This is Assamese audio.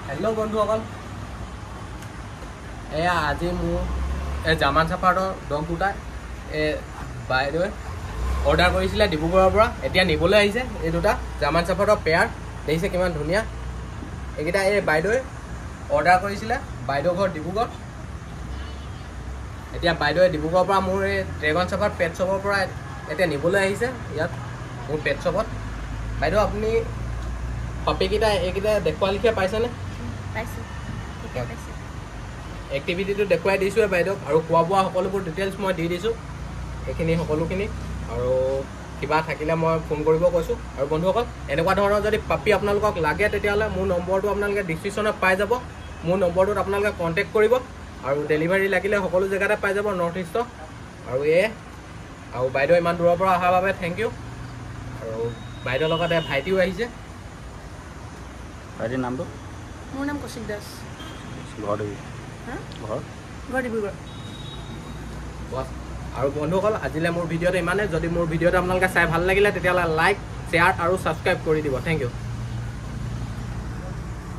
হেল্ল' বন্ধুসকল, এয়া আজি মোৰ এই জাৰ্মান শ্বেফাৰ্ডৰ ডগ দুটা বাইদেৱে অৰ্ডাৰ কৰিছিলে ডিব্ৰুগড়ৰ পৰা। এতিয়া নিবলৈ আহিছে এই দুটা জাৰ্মান শ্বেফাৰ্ডৰ পেয়াৰ। দেখিছে কিমান ধুনীয়া। এইকেইটা এই বাইদেৱে অৰ্ডাৰ কৰিছিলে, বাইদেউ ঘৰ ডিব্ৰুগড়। এতিয়া বাইদেৱে ডিব্ৰুগড়ৰ পৰা মোৰ এই ড্ৰেগন শ্বেফাৰ্ড পেট শ্বপৰ পৰা এতিয়া নিবলৈ আহিছে ইয়াত মোৰ পেট শ্বপত। বাইদেউ আপুনি পাপিকেইটা এইকেইটা দেখুওৱা লিখিয়া পাইছেনে? এক্টিভিটিটো দেখুৱাই দিছোঁৱে বাইদেউক, আৰু খোৱা বোৱা সকলোবোৰ ডিটেইলছ মই দি দিছোঁ এইখিনি সকলোখিনি। আৰু কিবা থাকিলে মই ফোন কৰিব কৈছোঁ। আৰু বন্ধুসকল, এনেকুৱা ধৰণৰ যদি পাপি আপোনালোকক লাগে তেতিয়াহ'লে মোৰ নম্বৰটো আপোনালোকে ডিছক্ৰিপশ্যনত পাই যাব। মোৰ নম্বৰটোত আপোনালোকে কণ্টেক্ট কৰিব, আৰু ডেলিভাৰী লাগিলে সকলো জেগাতে পাই যাব নৰ্থ ইষ্টৰ। আৰু বাইদেউ ইমান দূৰৰ পৰা অহাৰ বাবে থেংক ইউ। আৰু বাইদেউৰ লগতে ভাইটিও আহিছে। ভাইটিৰ নামটো? মোৰ নাম কৌশিক দাস। ঘৰ ডিব্ৰুগড়। আৰু বন্ধুসকল, আজিলৈ মোৰ ভিডিঅ'টো ইমানে। যদি মোৰ ভিডিঅ'টো আপোনালোকে চাই ভাল লাগিলে তেতিয়াহ'লে লাইক, শ্বেয়াৰ আৰু ছাবস্ক্ৰাইব কৰি দিব। Thank U.